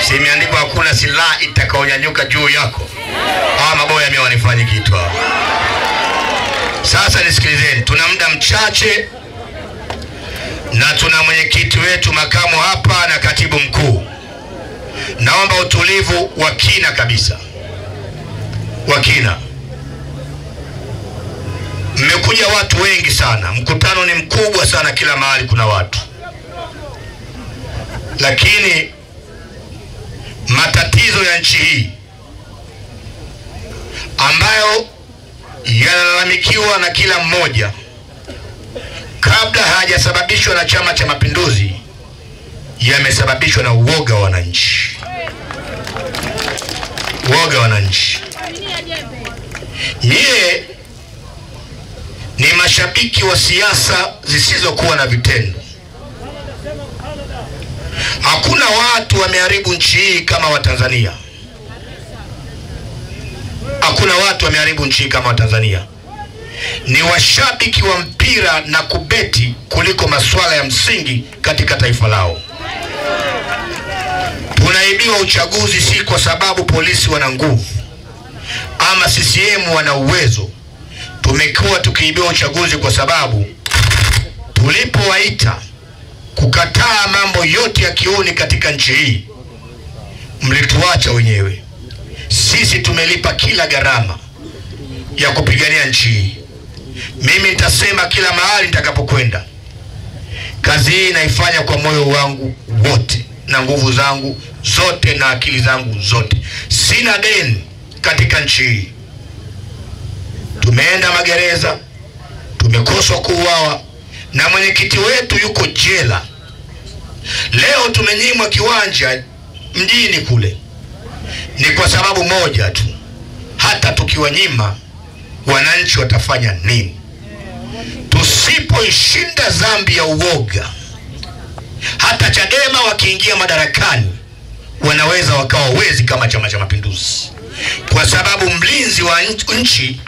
Si imeandikwa hakuna silaha itakaonyanyuka juu yako. Hawa maboya mimi wanifanye kitu hapa. Sasa nisikilizeni, tuna muda mchache na tuna mwenyekiti wetu makamu hapa na katibu mkuu. Naomba utulivu wa kina kabisa. Wa kina. Mmekuja watu wengi sana. Mkutano ni mkubwa sana, kila mahali kuna watu. Lakini matatizo ya nchi hii ambayo yanalalamikiwa na kila mmoja kabla hajasababishwa na Chama cha Mapinduzi, yamesababishwa na uoga wa wananchi. Uoga wa wananchi. Nyie ni mashabiki wa siasa zisizokuwa na vitendo. Hakuna watu wameharibu nchi hii kama Watanzania. Hakuna watu wameharibu nchi kama Watanzania. Ni washabiki wa mpira na kubeti kuliko masuala ya msingi katika taifa lao. Tunaibiwa uchaguzi si kwa sababu polisi wana nguvu ama CCM wana uwezo. Tumekuwa tukiibiwa uchaguzi kwa sababu tulipowaita kukataa mambo yote ya kiuni katika nchi hii, mlituacha wenyewe. Sisi tumelipa kila gharama ya kupigania nchi hii. Mimi nitasema kila mahali nitakapokwenda, kazi hii naifanya kwa moyo wangu wote na nguvu zangu zote na akili zangu zote. Sina deni katika nchi hii. Tumeenda magereza, tumekoswa kuuawa na mwenyekiti wetu yuko jela. Leo tumenyimwa kiwanja mjini kule. Ni kwa sababu moja tu. Hata tukiwanyima, wananchi watafanya nini? Tusipoishinda dhambi ya uoga, hata Chadema wakiingia madarakani wanaweza wakawa wezi kama Chama cha Mapinduzi. Kwa sababu mlinzi wa nchi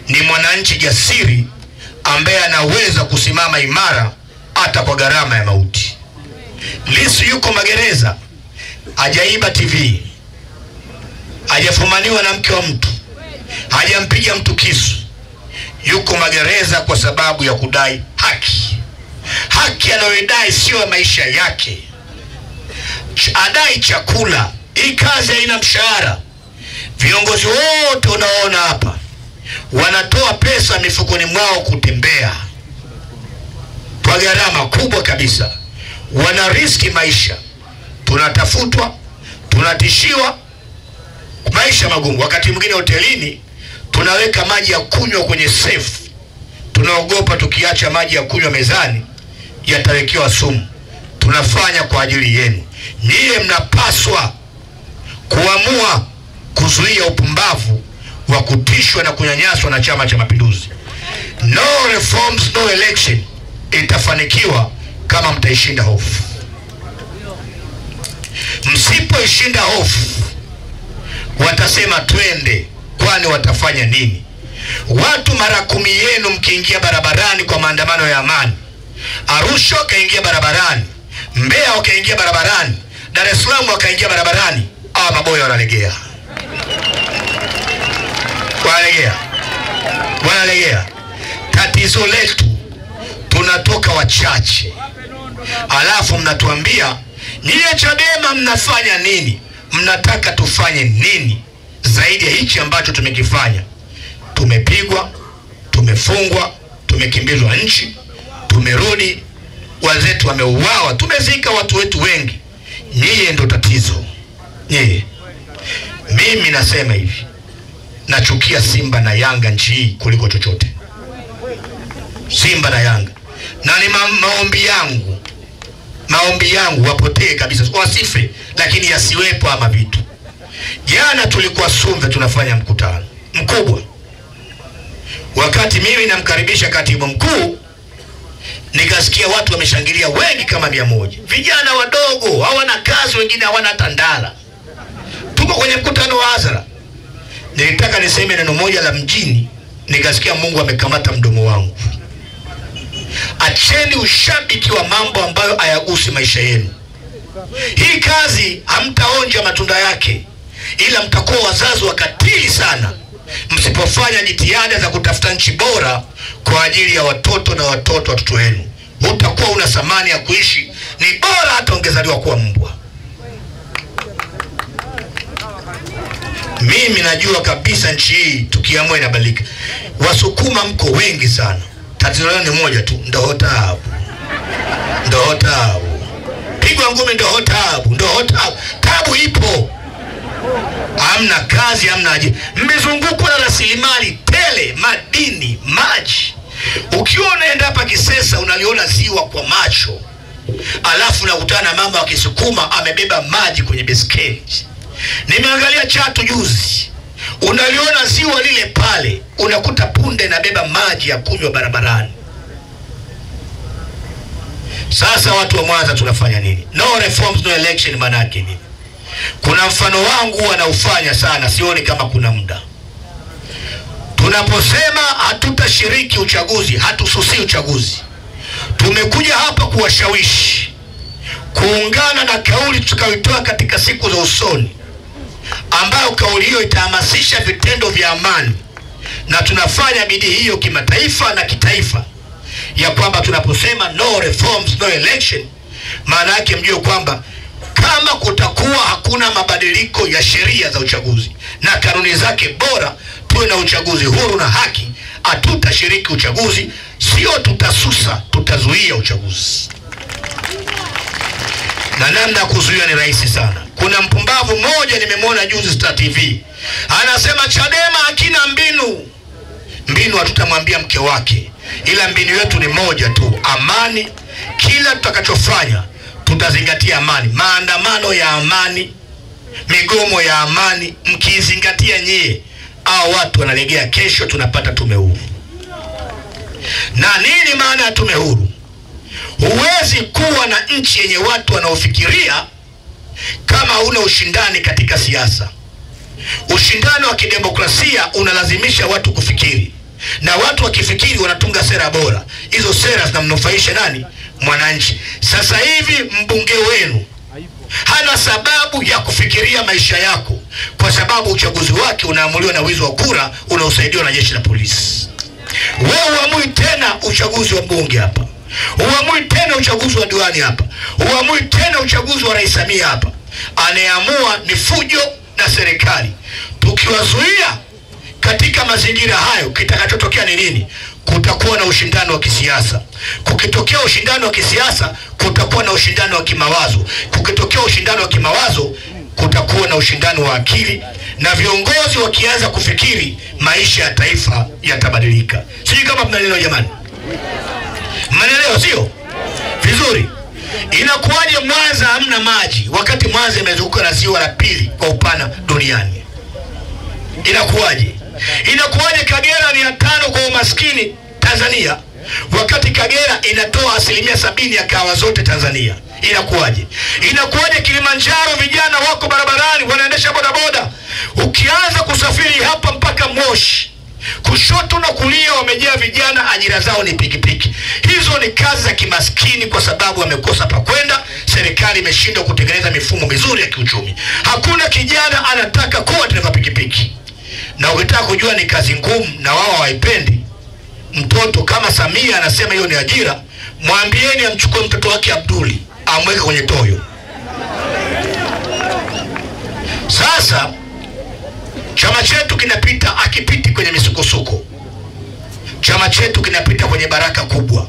ni mwananchi jasiri ambaye anaweza kusimama imara hata kwa gharama ya mauti. Lissu yuko magereza, hajaiba TV, hajafumaniwa na mke wa mtu, hajampiga mtu kisu. Yuko magereza kwa sababu ya kudai haki. Haki anayodai sio maisha yake. Adai chakula. Hii kazi haina mshahara. Viongozi wote unaona hapa wanatoa pesa mifukoni mwao kutembea kwa gharama kubwa kabisa. Wana riski maisha. Tunatafutwa, tunatishiwa, maisha magumu. Wakati mwingine hotelini tunaweka maji ya kunywa kwenye safe. Tunaogopa tukiacha maji ya kunywa mezani yatawekewa sumu. Tunafanya kwa ajili yenu. Nyie mnapaswa kuamua kuzuia upumbavu wa kutishwa na kunyanyaswa na Chama cha Mapinduzi. No reforms, no election itafanikiwa kama mtaishinda hofu. Msipoishinda hofu, watasema twende, kwani watafanya nini? Watu mara 10 yenu mkiingia barabarani kwa maandamano ya amani, Arusha wakaingia barabarani, Mbeya wakaingia barabarani, Dar es Salaam wakaingia barabarani, hawa maboya wanalegea. Wanalegea. Tatizo letu, tunatoka wachache. Alafu mnatuambia, nyie Chadema mnafanya nini? Mnataka tufanye nini zaidi ya hichi ambacho tumekifanya? Tumepigwa, tumefungwa, tumekimbizwa nchi, tumerudi, wazetu wameuawa, tumezika watu wetu wengi. Nyie ndo tatizo. Nyie. Mimi nasema hivi, nachukia Simba na Yanga nchi hii kuliko chochote. Simba na Yanga. Na ni maombi yangu wapotee kabisa, wasife, lakini yasiwepo ama vitu. Jana tulikuwa Sumve tunafanya mkutano mkubwa. Wakati mimi namkaribisha katibu mkuu, nikasikia watu wameshangilia wengi kama 100. Vijana wadogo, hawana kazi, wengine hawana tandala. Tuko kwenye mkutano wa hadhara. Nilitaka niseme neno moja la mjini, nikasikia Mungu amekamata mdomo wangu. Acheni ushabiki wa mambo ambayo hayagusi maisha yenu. Hii kazi hamtaonja matunda yake, ila mtakuwa wazazi wakatili sana msipofanya jitihada za kutafuta nchi bora kwa ajili ya watoto na watoto wenu. Utakuwa una thamani ya kuishi, ni bora hata ungezaliwa kuwa mbwa. Mimi najua kabisa nchi hii tukiamua inabadilika. Wasukuma mko wengi sana. Tatizo lao ni moja tu, ndoho taabu. Ndoho taabu. Pigwa ngumi ndoho taabu, ndoho taabu. Taabu ipo. Hamna kazi, hamna ajira. Mmezungukwa na rasilimali tele, madini, maji. Ukiwa unaenda hapa Kisesa unaliona ziwa kwa macho. Alafu unakutana na mama wa Kisukuma amebeba maji kwenye beskeli. Nimeangalia Chato juzi. Unaliona ziwa lile pale, unakuta punde na beba maji ya kunywa barabarani. Sasa watu wa Mwanza tunafanya nini? No reforms, no election manake nini? Kuna mfano wangu wanaufanya sana, sioni kama kuna muda. Tunaposema hatutashiriki uchaguzi, hatususi uchaguzi. Tumekuja hapa kuwashawishi kuungana na kauli tutakayoitoa katika siku za usoni, ambayo kauli hiyo itahamasisha vitendo vya amani, na tunafanya bidii hiyo kimataifa na kitaifa, ya kwamba tunaposema no reforms, no election, maana yake mjue kwamba kama kutakuwa hakuna mabadiliko ya sheria za uchaguzi na kanuni zake bora, tuwe na uchaguzi huru na haki, hatutashiriki uchaguzi. Sio tutasusa, tutazuia uchaguzi. Na namna kuzuia ni rahisi sana. Kuna mpumbavu mmoja nimemwona juzi Star TV, anasema Chadema hakina mbinu. Mbinu hatutamwambia mke wake, ila mbinu yetu ni moja tu, amani. Kila tutakachofanya tutazingatia amani. Maandamano ya amani, migomo ya amani, mkizingatia nyie, hao watu wanalegea. Kesho tunapata tume huru. Na nini maana ya tume huru? Huwezi kuwa na nchi yenye watu wanaofikiria kama huna ushindani katika siasa. Ushindani wa kidemokrasia unalazimisha watu kufikiri, na watu wakifikiri wanatunga sera bora. Hizo sera zinamnufaisha nani? Mwananchi. Sasa hivi mbunge wenu hana sababu ya kufikiria maisha yako, kwa sababu uchaguzi wake unaamuliwa na wizi wa kura unaosaidiwa na jeshi la polisi. Wewe huamui tena uchaguzi wa mbunge hapa, huamui tena uchaguzi wa diwani hapa, huamui tena uchaguzi wa Rais Samia hapa. Anayeamua ni fujo na serikali. Tukiwazuia katika mazingira hayo, kitakachotokea ni nini? Kutakuwa na ushindano wa kisiasa. Kukitokea ushindano wa kisiasa, kutakuwa na ushindano wa kimawazo. Kukitokea ushindano wa kimawazo, kutakuwa na ushindano wa akili. Na viongozi wakianza kufikiri, maisha ya taifa yatabadilika. Sijui kama mnaelewa jamani. Mnaelewa sio? Vizuri. Inakuwaje Mwanza hamna maji wakati Mwanza imezunguka na ziwa la pili kwa upana duniani? Inakuwaje? Inakuwaje Kagera ni ya 5 kwa umaskini Tanzania wakati Kagera inatoa 70% ya kahawa zote Tanzania? Inakuwaje? Inakuwaje Kilimanjaro vijana wako barabarani wanaendesha bodaboda? Ukianza kusafiri hapa mpaka Moshi, kushoto na kulia wamejaa vijana, ajira zao ni pikipiki. Hizo ni kazi za kimaskini kwa sababu wamekosa pa kwenda. Serikali imeshindwa kutengeneza mifumo mizuri ya kiuchumi. Hakuna kijana anataka kuwa dereva pikipiki. Na ukitaka kujua ni kazi ngumu na wao hawaipendi, mtoto kama Samia anasema hiyo ni ajira, mwambieni amchukue mtoto wake Abduli amweke kwenye toyo. Sasa chama chetu kinapita, akipiti kwenye misukosuko. Chama chetu kinapita kwenye baraka kubwa.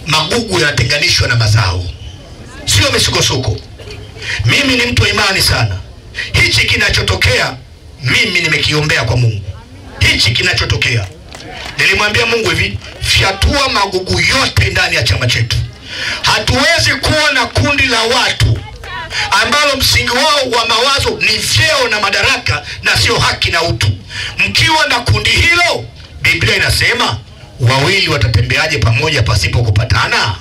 Magugu yanatenganishwa na mazao, sio misukosuko. Mimi ni mtu wa imani sana. Hichi kinachotokea mimi nimekiombea kwa Mungu. Hichi kinachotokea, nilimwambia Mungu hivi, fyatua magugu yote ndani ya chama chetu. Hatuwezi kuwa na kundi la watu ambalo msingi wao wa mawazo ni vyeo na madaraka na sio haki na utu. Mkiwa na kundi hilo, Biblia inasema wawili watatembeaje pamoja pasipo kupatana?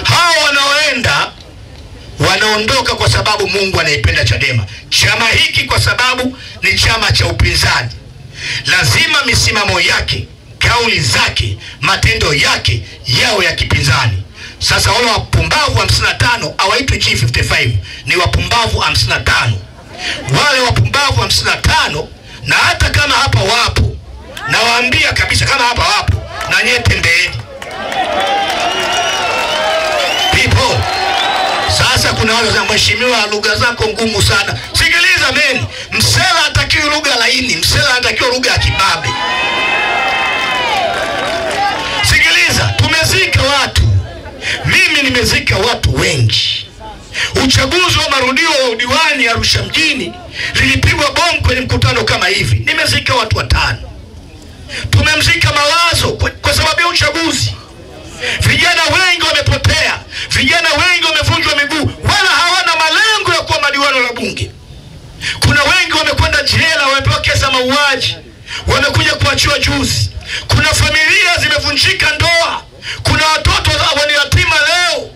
Hao wanaoenda wanaondoka kwa sababu Mungu anaipenda Chadema. Chama hiki kwa sababu ni chama cha upinzani, lazima misimamo yake, kauli zake, matendo yake yao ya kipinzani. Sasa wale wapumbavu 55 hawaitwi G55, ni wapumbavu 55. Wale wapumbavu 55, na hata kama hapa wapo, nawaambia kabisa kama hapa wapo, na nyie tembeeni. People, sasa kuna wale za mheshimiwa lugha zako ngumu sana. Sikiliza meni, msela hatakiwi lugha laini, msela hatakiwi lugha ya kibabe. Sikiliza, tumezika watu. Mimi nimezika watu wengi. Uchaguzi wa marudio wa udiwani Arusha mjini lilipigwa bomu kwenye mkutano kama hivi. Nimezika watu 5. Tumemzika Mawazo kwa sababu ya uchaguzi. Vijana wengi wamepotea, vijana wengi wamevunjwa miguu, wala hawana malengo ya kuwa madiwani la bunge. Kuna wengi wamekwenda jela, wamepewa kesa mauaji, wamekuja kuachiwa juzi. Kuna familia zimevunjika ndoa, kuna watoto ni yatima leo.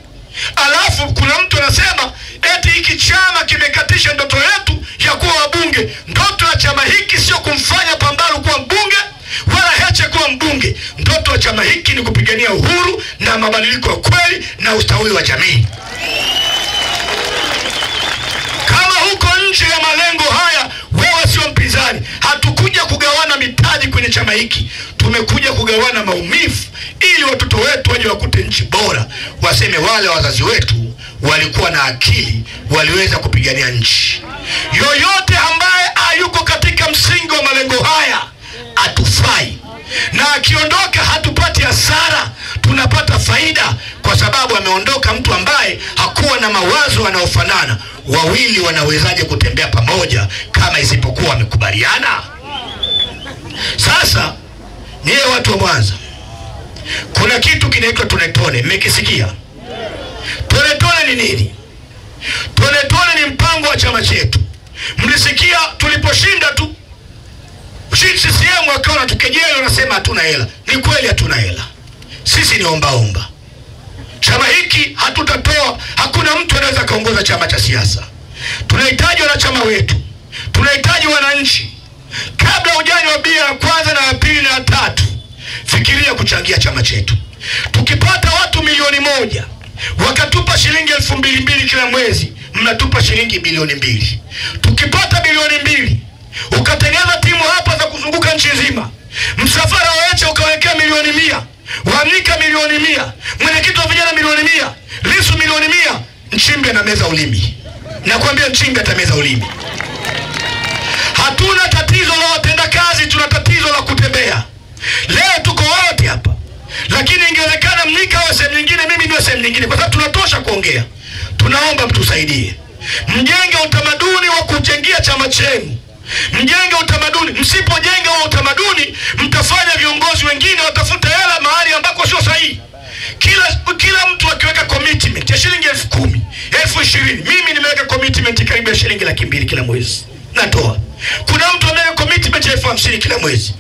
Alafu kuna mtu anasema eti hiki chama kimekatisha ndoto yetu ya kuwa wabunge. Ndoto ya chama hiki sio kumfanya Pambalu kuwa mbunge wala Heche kuwa mbunge. Ndoto ya chama hiki ni kupigania uhuru na mabadiliko ya kweli na ustawi wa jamii. Kama huko nje ya malengo haya, wewe sio mpinzani. Hatukuja kugawana mitaji kwenye chama hiki, tumekuja kugawana maumivu ili watoto wetu waje wakute nchi bora, waseme wale wazazi wetu walikuwa na akili, waliweza kupigania nchi. Yoyote ambaye hayuko katika msingi wa malengo haya atufai, na akiondoka hatupati hasara, tunapata faida, kwa sababu ameondoka mtu ambaye hakuwa na mawazo yanayofanana. Wawili wanawezaje kutembea pamoja kama isipokuwa wamekubaliana? Sasa niye watu wa Mwanza, kuna kitu kinaitwa tone-tone. Mmekisikia? Tone-tone ni nini? Tone-tone ni mpango wa chama chetu. Mlisikia tuliposhinda tu CCM wakaona tukejeli, wanasema hatuna hela. Ni kweli hatuna hela. Sisi ni omba. Chama hiki hatutatoa, hakuna mtu anaweza kaongoza chama cha siasa. Tunahitaji wanachama wetu, tunahitaji wananchi. Kabla hujanywa bia ya kwanza na ya pili na ya tatu, fikiria kuchangia chama chetu. Tukipata watu 1,000,000 wakatupa shilingi 2,200 kila mwezi, mnatupa shilingi bilioni 2. Tukipata bilioni 2, ukatengeneza timu hapa za kuzunguka nchi nzima, msafara wa Heche ukawekea milioni 100, Wamika milioni 100, mwenyekiti wa vijana milioni 100, Lissu milioni 100, Nchimbi na meza ulimi. Nakwambia Nchimbi atameza ulimi. Hatuna tatizo la watenda kazi, tuna tatizo la kutembea. Leo tuko wote hapa, lakini ingewezekana Mnika wa sehemu nyingine, mimi niwe sehemu nyingine, kwa sababu tunatosha kuongea. Tunaomba mtusaidie. Mjenge utamaduni wa kujengia chama chenu. Mjenge utamaduni. Msipojenga wa utamaduni, mtafanya viongozi wengine watafute hela mahali ambako sio sahihi. Kila mtu akiweka commitment ya shilingi 10,000, 20,000, mimi nimeweka commitment karibu ya shilingi 200,000 kila mwezi. Natoa. Kuna mtu ameweka commitment ya 50,000 kila mwezi.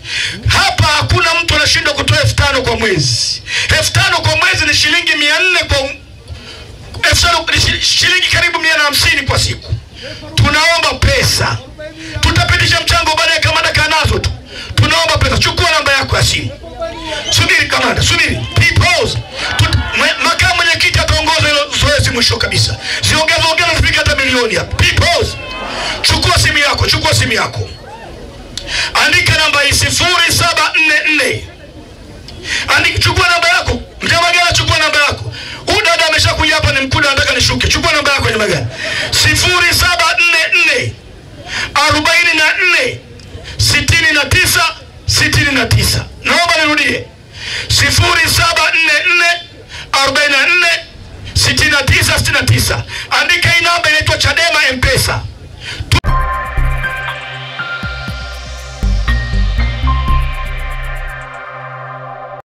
Hapa hakuna mtu anashindwa kutoa 5,000 kwa mwezi. 5,000 kwa mwezi ni shilingi 400 kwa 5,000 shilingi karibu 150 kwa siku. Tunaomba pesa. Tutapitisha mchango baadaye kama dakika nazo tu. Tunaomba pesa. Chukua namba yako ya simu. Subiri kamanda, subiri. Pause. Makamu mwenyekiti ataongoza hilo zoezi mwisho kabisa. Ziongeza zifika hata milioni hapa. Pause. Chukua simu yako. Andika namba hii 0744. Chukua namba yako. Mjamagana, chukua namba yako. Dada ameshakuja hapa, ni mkuda, nataka nishuke. Chukua namba yako ya magana. 0744 44 69 69. Naomba nirudie. 0744 44 69 69. Andika hii namba, inaitwa Chadema M-Pesa.